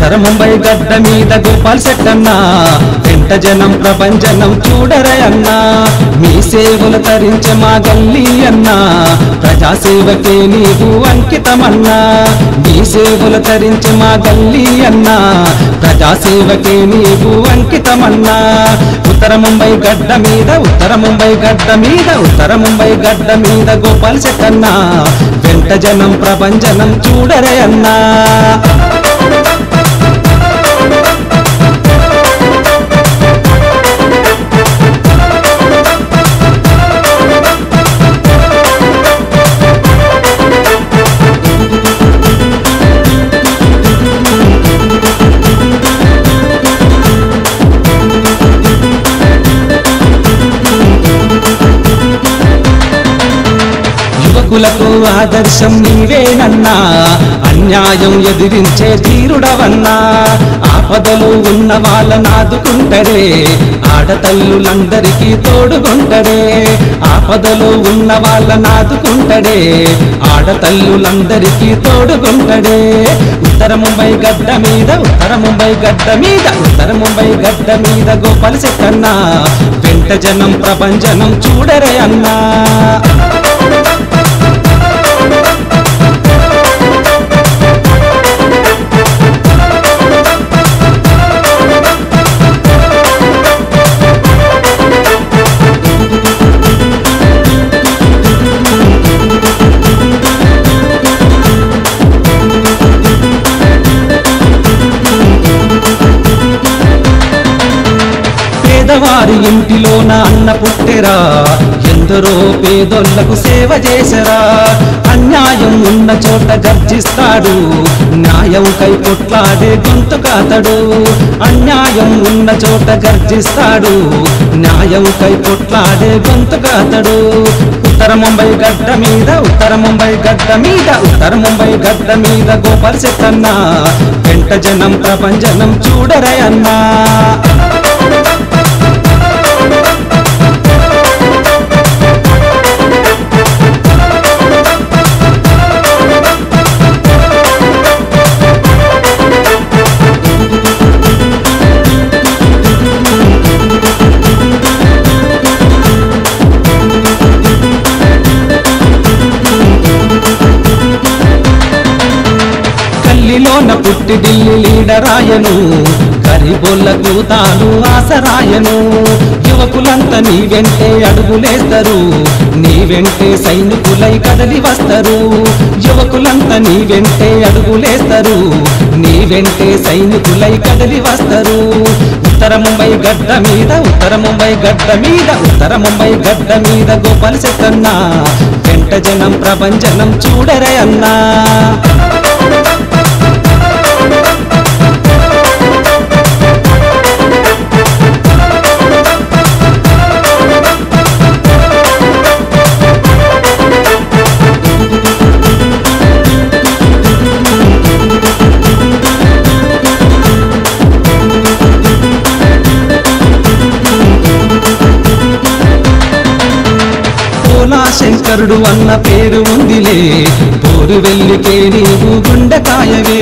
ఉత్తర ముంబై గడ్డ మీద గోపాల్ శెట్టన్న వెంట జనం ప్రపంచనం చూడరే అన్నా మీ సేవలు తరించే మా గల్లీ అన్నా ప్రజాసేవకే నీవు అంకితమన్నా మీ సేవలు తరించే మా గల్లీ అన్నా ప్రజాసేవకే నీవు అంకితమన్నా ఉత్తర ముంబై గడ్డ మీద ఉత్తర ముంబై గడ్డ మీద ఉత్తర ముంబై గడ్డ మీద గోపాల్ శెట్టన్న వెంట జనం ప్రపంచనం చూడరే అన్నా యువకులకు ఆదర్శం నీవేనన్నా అన్యాయం ఎదిరించే ధీరుడవన్నా ఆపదలు ఉన్న వాళ్ళని ఆదుకుంటడే ఆడతల్లులందరికీ తోడుగుంటడే ఆపదలు ఉన్న వాళ్ళని ఆదుకుంటడే ఆడతల్లులందరికీ తోడుగుంటడే ఉత్తర ముంబై గడ్డ మీద ఉత్తర ముంబై గడ్డ మీద ఉత్తర ముంబై గడ్డ మీద గోపాల్ శెట్టన్న వెంట జనం ప్రపంచనం చూడరే అన్నా పేదవారి ఇంటిలోన అన్న పుట్టెరా ఎందరో పేదోళ్లకు సేవ చేసరా అన్యాయం ఉన్న చోట గర్జిస్తాడు న్యాయంకై కొట్లాడే గొంతు కాతడు అన్యాయం ఉన్న చోట గర్జిస్తాడు న్యాయంకై కొట్లాడే గొంతు కాతడు ఉత్తర ముంబై గడ్డ మీద ఉత్తర ముంబై గడ్డ మీద ఉత్తర ముంబై గడ్డ మీద గోపాల్ శెట్టన్న వెంట జనం ప్రపంచనం చూడరే అన్నా ఢిల్లీలోన పుట్టి ఢిల్లీ లీడరాయను గరీబోళ్లకు తాను ఆసరాయను యువకులంతా నీ వెంటే అడుగులేస్తారు నీ వెంటే సైనికులై కదలి వస్తారు యువకులంతా నీ వెంటే అడుగులేస్తారు నీ వెంటే సైనికులై కదలి వస్తారు ఉత్తర ముంబై గడ్డ మీద ఉత్తర ముంబై గడ్డ మీద ఉత్తర ముంబై గడ్డ మీద గోపాల్ శెట్టన్న వెంట జనం ప్రపంచనం చూడరే అన్నా శంకరుడు అన్న పేరు ఉందిలే పోరు వెళ్ళికే నీవు గుండెకాయవే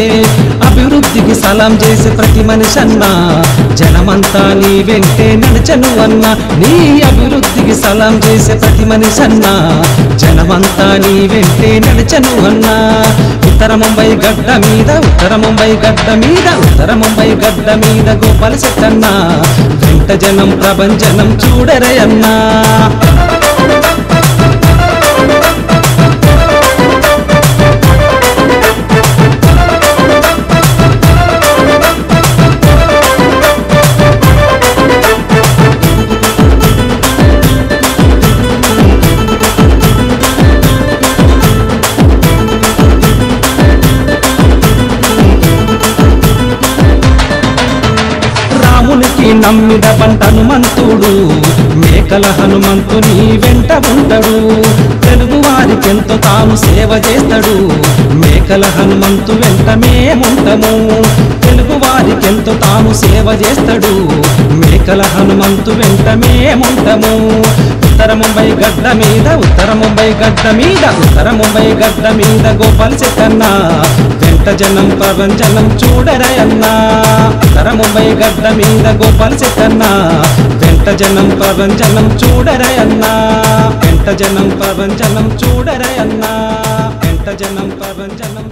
అభివృద్ధికి సలాం చేసే ప్రతి మనిషి అన్నా జనమంతా నీ వెంటే నడచను అన్నా నీ అభివృద్ధికి సలాం చేసే ప్రతి మనిషి అన్నా జనమంతా నీ వెంటే నడచను అన్నా ఉత్తర ముంబై గడ్డ మీద ఉత్తర ముంబై గడ్డ మీద ఉత్తర ముంబై గడ్డ మీద గోపాల్ శెట్టన్న వెంట జనం ప్రపంచనం చూడరే అన్నా నమ్మిద పంట హనుమంతుడు మేకల హనుమంతుని వెంట ఉంటాడు తెలుగు వారికెంతో తాను సేవ చేస్తాడు మేకల హనుమంతు వెంట మేముంటము తెలుగు వారికెంతో తాను సేవ చేస్తాడు మేకల హనుమంతు వెంట మేముంటము ఉత్తర ముంబై గడ్డ మీద ఉత్తర ముంబై గడ్డ మీద ఉత్తర ముంబై గడ్డ మీద గోపాల్ శెట్టన్న వెంట వెంట జనం పరంజనం చూడరయన్నా తర ముంబై గడ్డ మీద గోపాల్ శెట్టన్నా వెంట జనం పరంజనం చూడరయన్నా వెంట జనం పరంజనం చూడరయన్నా వెంట జనం పరంజనం